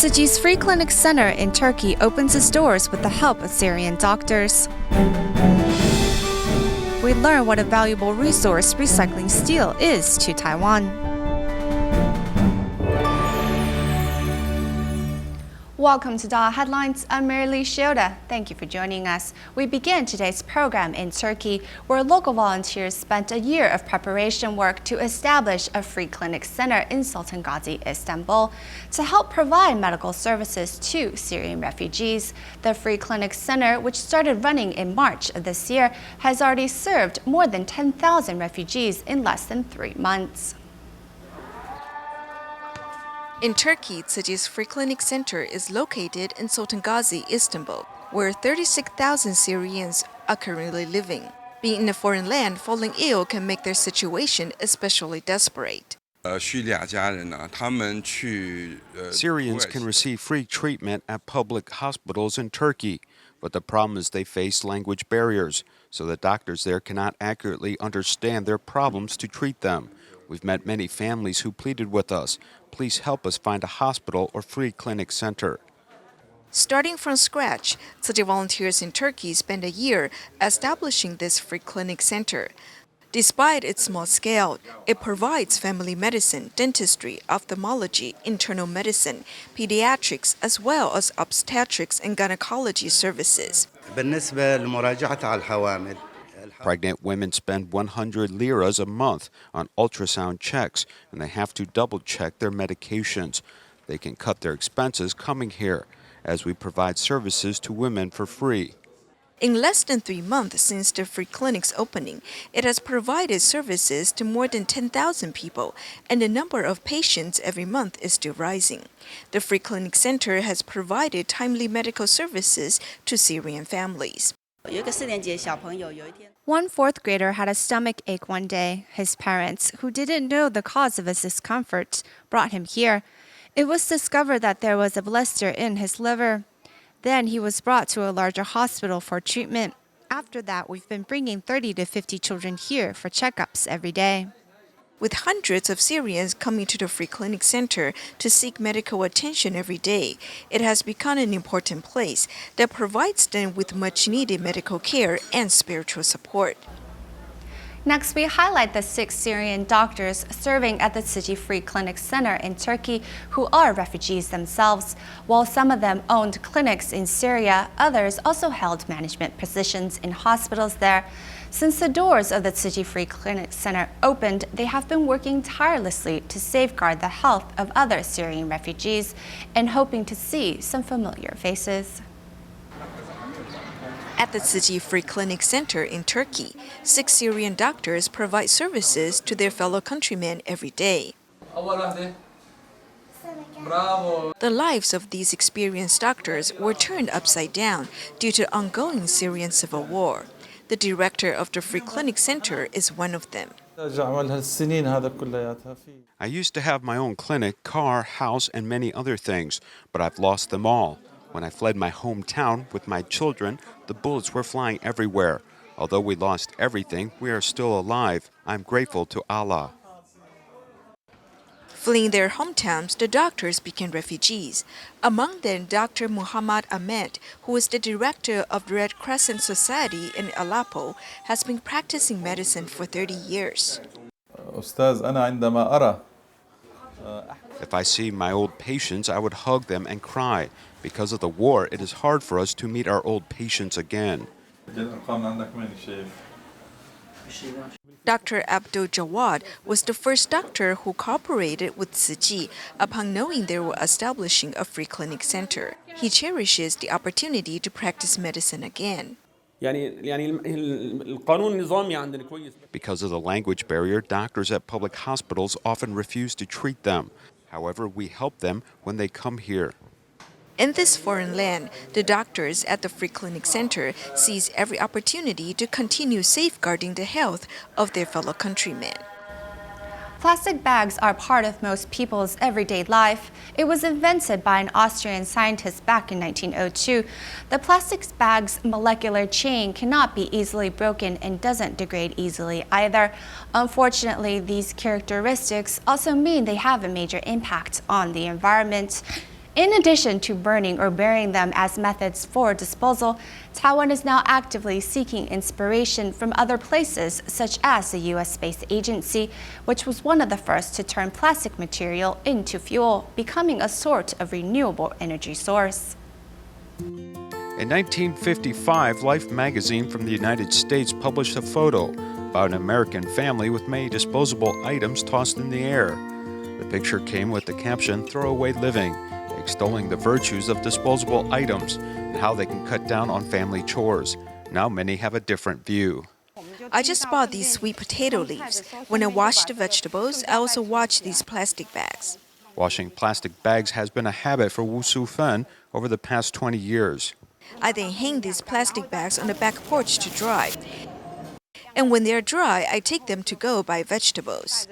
Tzu Chi's free clinic center in Turkey opens its doors with the help of Syrian doctors. We learn what a valuable resource recycling steel is to Taiwan. Welcome to DaAi Headlines. I'm Marilee Shioda. Thank you for joining us. We begin today's program in Turkey, where local volunteers spent a year of preparation work to establish a free clinic center in Sultan Gazi, Istanbul, to help provide medical services to Syrian refugees. The free clinic center, which started running in March of this year, has already served more than 10,000 refugees in less than 3 months. In Turkey, Tzu Chi's free clinic center is located in Sultan Gazi, Istanbul, where 36,000 Syrians are currently living. Being in a foreign land, falling ill can make their situation especially desperate. Syrians can receive free treatment at public hospitals in Turkey, but the problem is they face language barriers, so the doctors there cannot accurately understand their problems to treat them. We've met many families who pleaded with us, please help us find a hospital or free clinic center. Starting from scratch, Tzu Chi volunteers in Turkey spent a year establishing this free clinic center. Despite its small scale, it provides family medicine, dentistry, ophthalmology, internal medicine, pediatrics, as well as obstetrics and gynecology services. Pregnant women spend 100 liras a month on ultrasound checks, and they have to double-check their medications. They can cut their expenses coming here, as we provide services to women for free. In less than 3 months since the free clinic's opening, it has provided services to more than 10,000 people, and the number of patients every month is still rising. The free clinic center has provided timely medical services to Syrian families. One fourth grader had a stomach ache one day. His parents, who didn't know the cause of his discomfort, brought him here. It was discovered that there was a blister in his liver. Then he was brought to a larger hospital for treatment. After that, we've been bringing 30 to 50 children here for checkups every day. With hundreds of Syrians coming to the free clinic center to seek medical attention every day, it has become an important place that provides them with much-needed medical care and spiritual support. Next, we highlight the 6 Syrian doctors serving at the Tzu Chi Free Clinic Center in Turkey who are refugees themselves. While some of them owned clinics in Syria, others also held management positions in hospitals there. Since the doors of the Tzu Chi Free Clinic Center opened, they have been working tirelessly to safeguard the health of other Syrian refugees and hoping to see some familiar faces. At the Tzu Chi Free Clinic Center in Turkey, 6 Syrian doctors provide services to their fellow countrymen every day. The lives of these experienced doctors were turned upside down due to ongoing Syrian civil war. The director of the Free Clinic Center is one of them. I used to have my own clinic, car, house, and many other things, but I've lost them all. When I fled my hometown with my children, the bullets were flying everywhere. Although we lost everything, we are still alive. I'm grateful to Allah. Fleeing their hometowns, the doctors became refugees. Among them, Dr. Muhammad Ahmed, who is the director of the Red Crescent Society in Aleppo, has been practicing medicine for 30 years. If I see my old patients, I would hug them and cry. Because of the war, it is hard for us to meet our old patients again. Dr. Abdul Jawad was the first doctor who cooperated with Tzu Chi upon knowing they were establishing a free clinic center. He cherishes the opportunity to practice medicine again. Because of the language barrier, doctors at public hospitals often refuse to treat them. However, we help them when they come here. In this foreign land, the doctors at the Free Clinic Center seize every opportunity to continue safeguarding the health of their fellow countrymen. Plastic bags are part of most people's everyday life. It was invented by an Austrian scientist back in 1902. The plastic bag's molecular chain cannot be easily broken and doesn't degrade easily either. Unfortunately, these characteristics also mean they have a major impact on the environment. In addition to burning or burying them as methods for disposal, Taiwan is now actively seeking inspiration from other places, such as the U.S. Space Agency, which was one of the first to turn plastic material into fuel, becoming a sort of renewable energy source. In 1955, Life magazine from the United States published a photo about an American family with many disposable items tossed in the air. The picture came with the caption, "Throwaway Living," extolling the virtues of disposable items and how they can cut down on family chores. Now many have a different view. I just bought these sweet potato leaves. When I wash the vegetables, I also wash these plastic bags. Washing plastic bags has been a habit for Wu Su-fen over the past 20 years. I then hang these plastic bags on the back porch to dry. And when they're dry, I take them to go buy vegetables.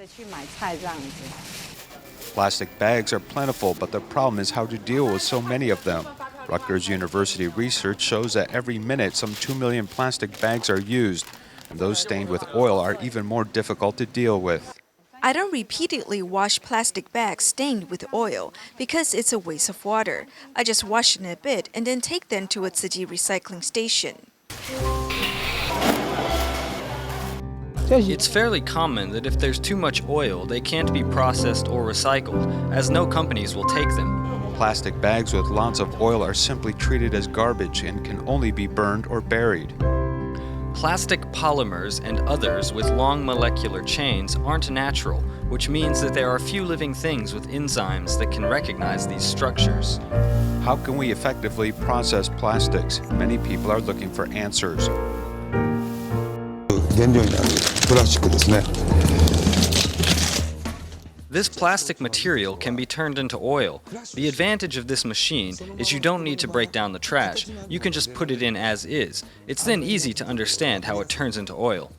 Plastic bags are plentiful, but the problem is how to deal with so many of them. Rutgers University research shows that every minute some 2 million plastic bags are used, and those stained with oil are even more difficult to deal with. I don't repeatedly wash plastic bags stained with oil because it's a waste of water. I just wash them a bit and then take them to a Tzu Chi recycling station. It's fairly common that if there's too much oil, they can't be processed or recycled, as no companies will take them. Plastic bags with lots of oil are simply treated as garbage and can only be burned or buried. Plastic polymers and others with long molecular chains aren't natural, which means that there are few living things with enzymes that can recognize these structures. How can we effectively process plastics? Many people are looking for answers. This plastic material can be turned into oil. The advantage of this machine is you don't need to break down the trash. You can just put it in as is. It's then easy to understand how it turns into oil.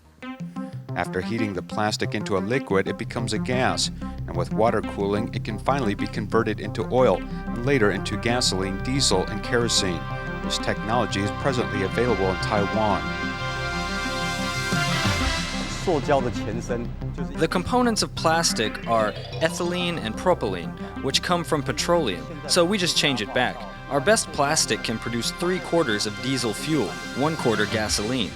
After heating the plastic into a liquid, it becomes a gas, and with water cooling, it can finally be converted into oil and later into gasoline, diesel, and kerosene. This technology is presently available in Taiwan. The components of plastic are ethylene and propylene, which come from petroleum, so we just change it back. Our best plastic can produce 3/4 of diesel fuel, 1/4 gasoline.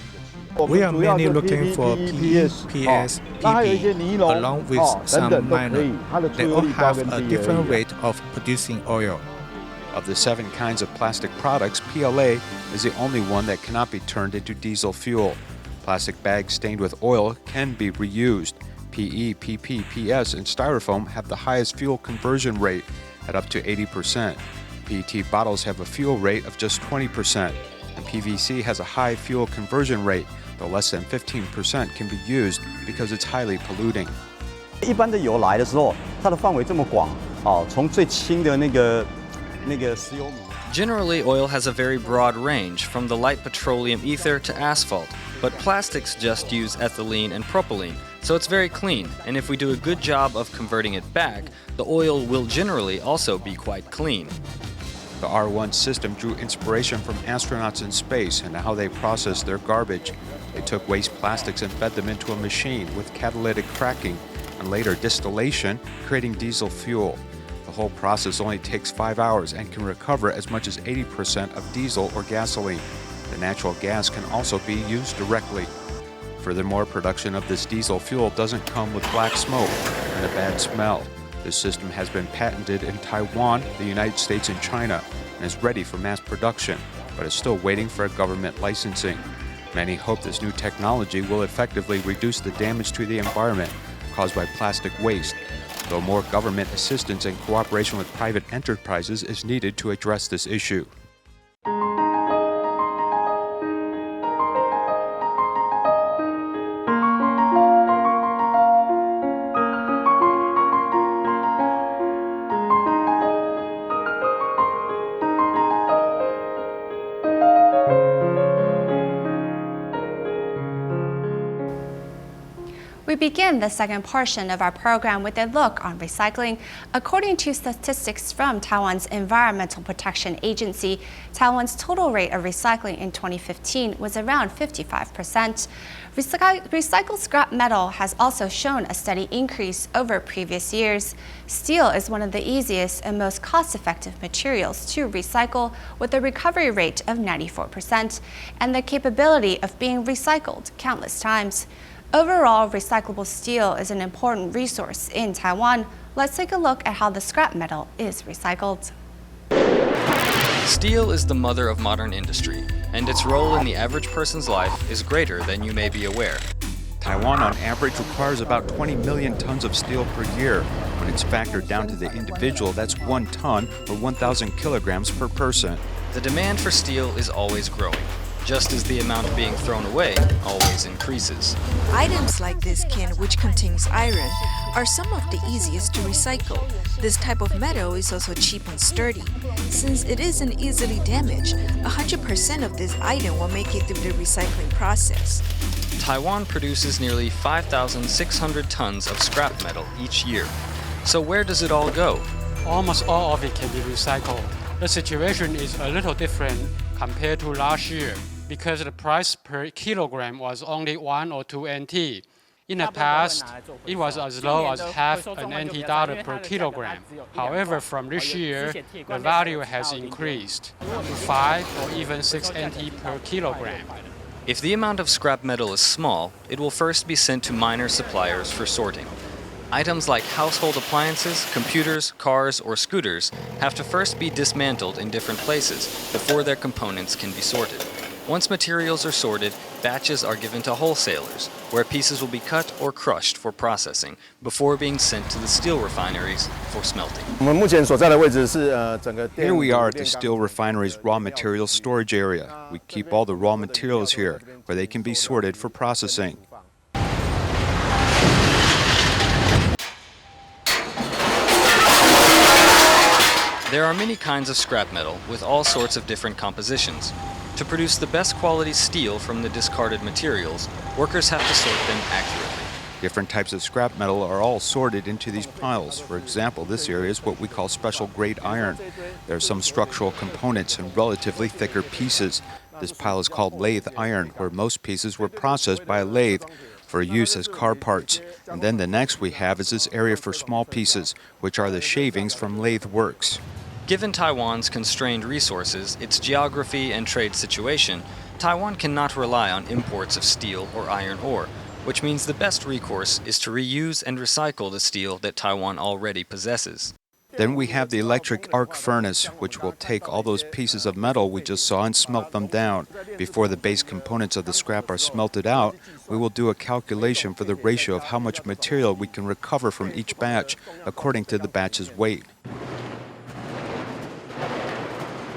We are mainly looking for PE, PS, PP, along with some minor. They all have a different rate of producing oil. Of the 7 kinds of plastic products, PLA is the only one that cannot be turned into diesel fuel. Plastic bags stained with oil can be reused. PE, PP, PS, and styrofoam have the highest fuel conversion rate at up to 80%. PET bottles have a fuel rate of just 20%, and PVC has a high fuel conversion rate, though less than 15% can be used because it's highly polluting. 一般的油来的时候，它的范围这么广，从最轻的那个石油米。 Generally, oil has a very broad range, from the light petroleum ether to asphalt, but plastics just use ethylene and propylene, so it's very clean, and if we do a good job of converting it back, the oil will generally also be quite clean. The R1 system drew inspiration from astronauts in space and how they process their garbage. They took waste plastics and fed them into a machine with catalytic cracking and later distillation, creating diesel fuel. The whole process only takes 5 hours and can recover as much as 80% of diesel or gasoline. The natural gas can also be used directly. Furthermore, production of this diesel fuel doesn't come with black smoke and a bad smell. This system has been patented in Taiwan, the United States, and China, and is ready for mass production, but is still waiting for government licensing. Many hope this new technology will effectively reduce the damage to the environment caused by plastic waste, though more government assistance and cooperation with private enterprises is needed to address this issue. We begin the second portion of our program with a look on recycling. According to statistics from Taiwan's Environmental Protection Agency, Taiwan's total rate of recycling in 2015 was around 55%. Recycled scrap metal has also shown a steady increase over previous years. Steel is one of the easiest and most cost-effective materials to recycle, with a recovery rate of 94% and the capability of being recycled countless times. Overall, recyclable steel is an important resource in Taiwan. Let's take a look at how the scrap metal is recycled. Steel is the mother of modern industry, and its role in the average person's life is greater than you may be aware. Taiwan, on average, requires about 20 million tons of steel per year. When it's factored down to the individual, that's 1 ton or 1,000 kilograms per person. The demand for steel is always growing, just as the amount being thrown away always increases. Items like this can, which contains iron, are some of the easiest to recycle. This type of metal is also cheap and sturdy. Since it isn't easily damaged, 100% of this item will make it through the recycling process. Taiwan produces nearly 5,600 tons of scrap metal each year. So where does it all go? Almost all of it can be recycled. The situation is a little different compared to last year because the price per kilogram was only 1 or 2 NT. In the past, it was as low as half an NT dollar per kilogram. However, from this year, the value has increased to 5 or even 6 NT per kilogram. If the amount of scrap metal is small, it will first be sent to minor suppliers for sorting. Items like household appliances, computers, cars, or scooters have to first be dismantled in different places before their components can be sorted. Once materials are sorted, batches are given to wholesalers, where pieces will be cut or crushed for processing before being sent to the steel refineries for smelting. Here we are at the steel refinery's raw materials storage area. We keep all the raw materials here, where they can be sorted for processing. There are many kinds of scrap metal with all sorts of different compositions. To produce the best quality steel from the discarded materials, workers have to sort them accurately. Different types of scrap metal are all sorted into these piles. For example, this area is what we call special grade iron. There are some structural components and relatively thicker pieces. This pile is called lathe iron, where most pieces were processed by a lathe for use as car parts. And then the next we have is this area for small pieces, which are the shavings from lathe works. Given Taiwan's constrained resources, its geography and trade situation, Taiwan cannot rely on imports of steel or iron ore, which means the best recourse is to reuse and recycle the steel that Taiwan already possesses. Then we have the electric arc furnace, which will take all those pieces of metal we just saw and smelt them down. Before the base components of the scrap are smelted out, we will do a calculation for the ratio of how much material we can recover from each batch, according to the batch's weight.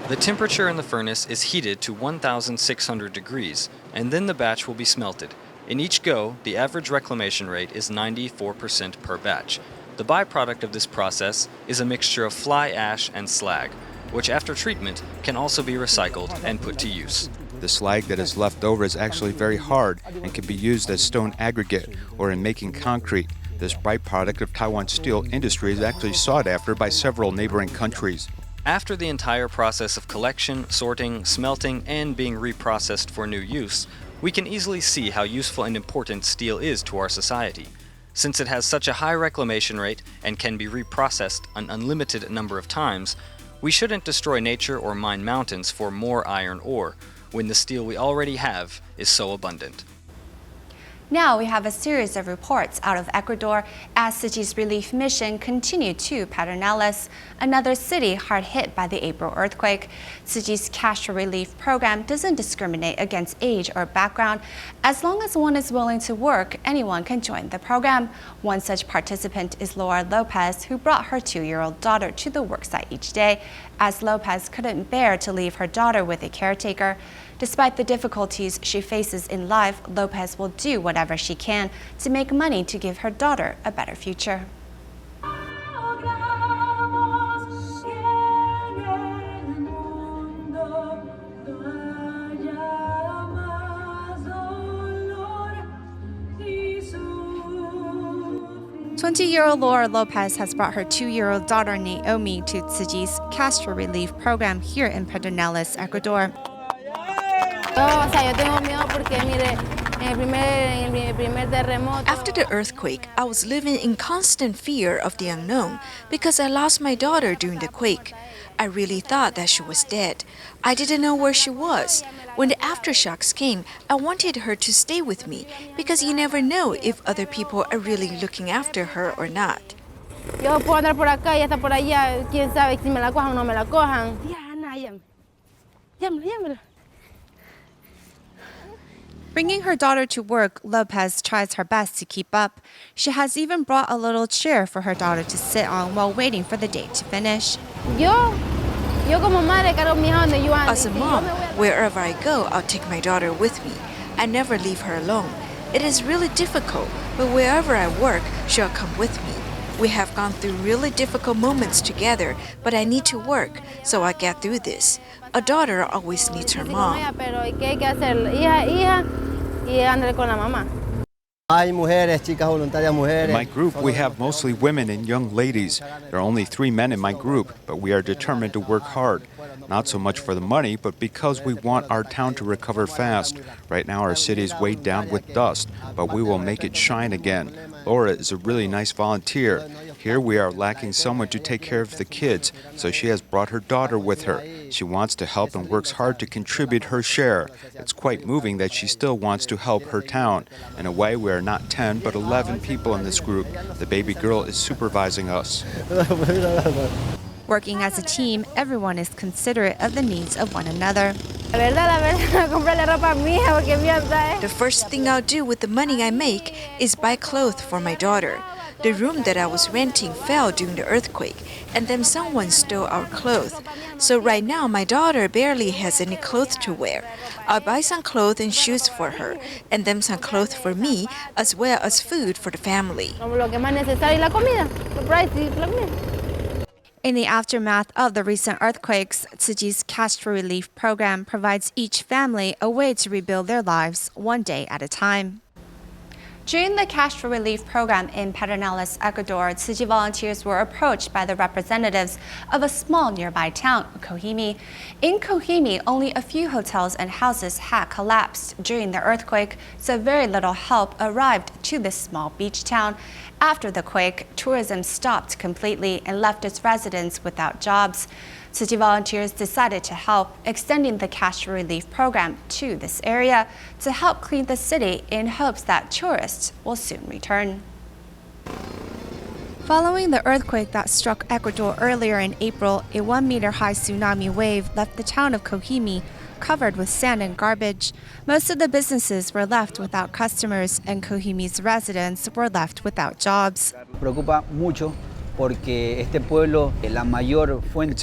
The temperature in the furnace is heated to 1,600 degrees, and then the batch will be smelted. In each go, the average reclamation rate is 94% per batch. The byproduct of this process is a mixture of fly ash and slag, which after treatment can also be recycled and put to use. The slag that is left over is actually very hard and can be used as stone aggregate or in making concrete. This byproduct of Taiwan's steel industry is actually sought after by several neighboring countries. After the entire process of collection, sorting, smelting, and being reprocessed for new use, we can easily see how useful and important steel is to our society. Since it has such a high reclamation rate and can be reprocessed an unlimited number of times, we shouldn't destroy nature or mine mountains for more iron ore, when the steel we already have is so abundant. Now we have a series of reports out of Ecuador as Tzu Chi's relief mission continued to Pedernales, another city hard hit by the April earthquake. Tzu Chi's cash relief program doesn't discriminate against age or background. As long as one is willing to work, anyone can join the program. One such participant is Laura Lopez, who brought her 2-year-old daughter to the worksite each day, as Lopez couldn't bear to leave her daughter with a caretaker. Despite the difficulties she faces in life, Lopez will do whatever she can to make money to give her daughter a better future. 20-year-old Laura Lopez has brought her 2-year-old daughter Naomi to Tzu Chi's cash relief program here in Pedernales, Ecuador. After the earthquake, I was living in constant fear of the unknown because I lost my daughter during the quake. I really thought that she was dead. I didn't know where she was. When the aftershocks came, I wanted her to stay with me because you never know if other people are really looking after her or not. Yo puedo andar por acá y hasta por allá, quién sabe si me la cojan o no me la cojan. Llámala. Bringing her daughter to work, Lopez tries her best to keep up. She has even brought a little chair for her daughter to sit on while waiting for the day to finish. As a mom, wherever I go, I'll take my daughter with me. I never leave her alone. It is really difficult, but wherever I work, she'll come with me. We have gone through really difficult moments together, but I need to work, so I get through this. A daughter always needs her mom. In my group, we have mostly women and young ladies. There are only 3 men in my group, but we are determined to work hard. Not so much for the money, but because we want our town to recover fast. Right now, our city is weighed down with dust, but we will make it shine again. Laura is a really nice volunteer. Here we are lacking someone to take care of the kids, so she has brought her daughter with her. She wants to help and works hard to contribute her share. It's quite moving that she still wants to help her town. In a way, we are not 10, but 11 people in this group. The baby girl is supervising us. Working as a team, everyone is considerate of the needs of one another. The first thing I'll do with the money I make is buy clothes for my daughter. The room that I was renting fell during the earthquake, and then someone stole our clothes. So right now, my daughter barely has any clothes to wear. I'll buy some clothes and shoes for her, and then some clothes for me, as well as food for the family. In the aftermath of the recent earthquakes, Tzu Chi's cash relief program provides each family a way to rebuild their lives one day at a time. During the cash relief program in Pedernales, Ecuador, Tzu Chi volunteers were approached by the representatives of a small nearby town, Kohimi. In Kohimi, only a few hotels and houses had collapsed during the earthquake, so very little help arrived to this small beach town. After the quake, tourism stopped completely and left its residents without jobs. Tzu Chi volunteers decided to help, extending the cash relief program to this area to help clean the city in hopes that tourists will soon return. Following the earthquake that struck Ecuador earlier in April, a 1-meter-high tsunami wave left the town of Kohimi covered with sand and garbage. Most of the businesses were left without customers, and Kohimi's residents were left without jobs. It's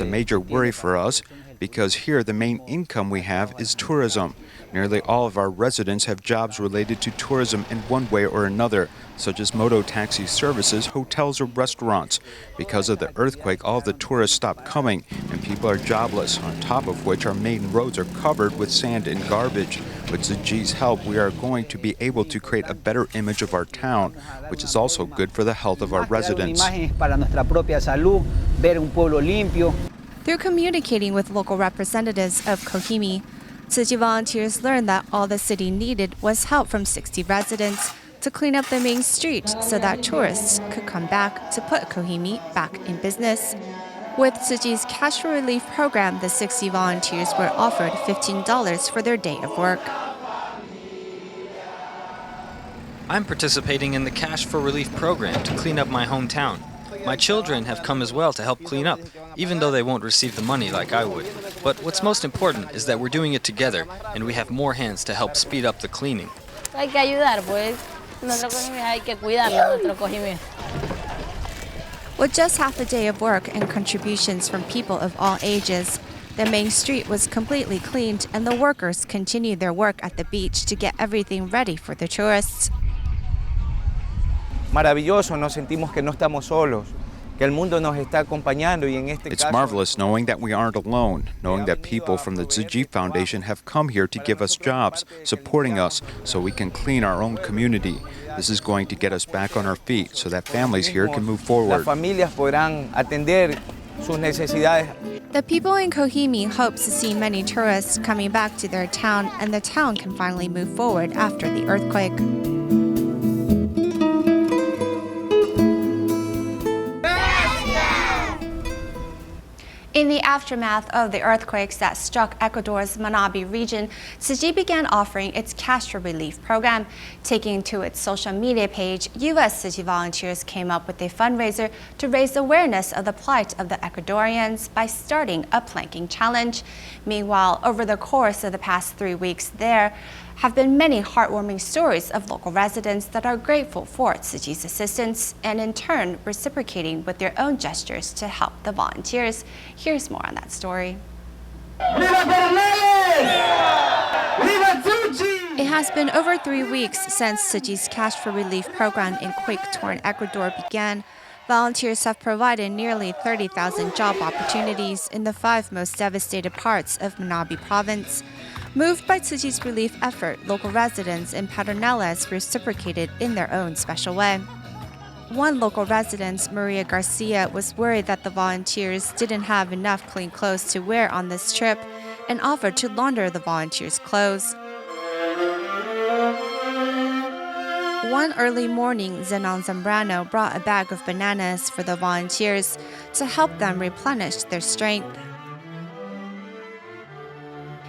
a major worry for us because here the main income we have is tourism. Nearly all of our residents have jobs related to tourism in one way or another, such as moto taxi services, hotels, or restaurants. Because of the earthquake, all of the tourists stopped coming and people are jobless, on top of which our main roads are covered with sand and garbage. With Tzu Chi's help, we are going to be able to create a better image of our town, which is also good for the health of our residents. Through communicating with local representatives of Kohimi, Tzu Chi volunteers learned that all the city needed was help from 60 residents to clean up the main street so that tourists could come back to put Kohimi back in business. With Tzu Chi's cash relief program, the 60 volunteers were offered $15 for their day of work. I'm participating in the Cash for Relief program to clean up my hometown. My children have come as well to help clean up, even though they won't receive the money like I would. But what's most important is that we're doing it together, and we have more hands to help speed up the cleaning. With just half a day of work and contributions from people of all ages, the main street was completely cleaned and the workers continued their work at the beach to get everything ready for the tourists. Maravilloso, nos sentimos que no estamos solos, que el mundo nos está acompañando y en este It's caso marvelous knowing that we aren't alone, knowing that people from the Tzu Chi Foundation have come here to give us jobs, supporting us so we can clean our own community. This is going to get us back on our feet so that families here can move las forward. familias podrán atender sus necesidades. The people in Kohimi hope to see many tourists coming back to their town, and the town can finally move forward after the earthquake. In the aftermath of the earthquakes that struck Ecuador's Manabí region, Tzu Chi began offering its cash relief program. Taking to its social media page, U.S. Tzu Chi volunteers came up with a fundraiser to raise awareness of the plight of the Ecuadorians by starting a planking challenge. Meanwhile, over the course of the past 3 weeks, there have been many heartwarming stories of local residents that are grateful for Tzu Chi's assistance and in turn reciprocating with their own gestures to help the volunteers. Here's more on that story. It has been over 3 weeks since Tzu Chi's Cash for Relief program in quake-torn Ecuador began. Volunteers have provided nearly 30,000 job opportunities in the 5 most devastated parts of Manabí province. Moved by Tzu Chi's relief effort, local residents in Pedernales reciprocated in their own special way. One local resident, Maria Garcia, was worried that the volunteers didn't have enough clean clothes to wear on this trip and offered to launder the volunteers' clothes. One early morning, Zenon Zambrano brought a bag of bananas for the volunteers to help them replenish their strength.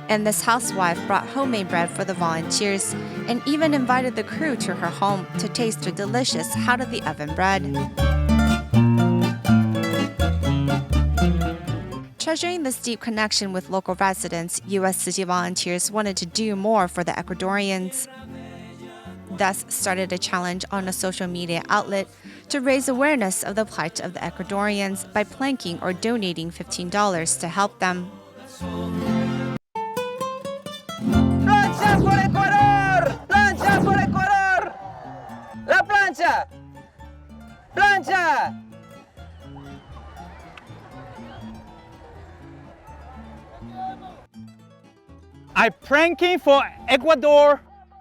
And this housewife brought homemade bread for the volunteers and even invited the crew to her home to taste the delicious out-of-the-oven bread. Treasuring this deep connection with local residents, U.S. Tzu Chi volunteers wanted to do more for the Ecuadorians. Thus started a challenge on a social media outlet to raise awareness of the plight of the Ecuadorians by planking or donating $15 to help them. ¡Plancha por Ecuador! ¡Plancha por Ecuador! ¡La plancha! ¡Plancha! I'm planking for Ecuador.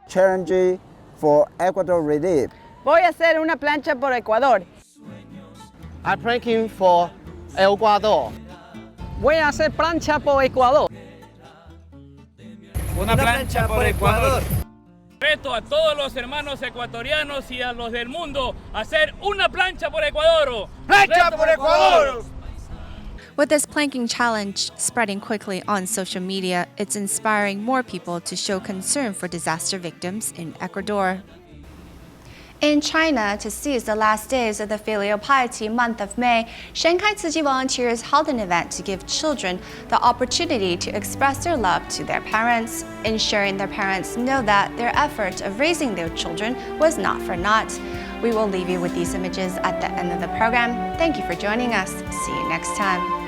Challenge for Ecuador relief. Voy a hacer una plancha por Ecuador. I'm planking for Ecuador. Voy a hacer plancha por Ecuador. Una plancha por Ecuador. Reto a todos los hermanos ecuatorianos y a los del mundo a hacer una plancha por Ecuador. ¡Plancha por Ecuador! With this planking challenge spreading quickly on social media, it's inspiring more people to show concern for disaster victims in Ecuador. In China, to seize the last days of the filial piety month of May, Shanghai Tzu Chi volunteers held an event to give children the opportunity to express their love to their parents, ensuring their parents know that their effort of raising their children was not for naught. We will leave you with these images at the end of the program. Thank you for joining us. See you next time.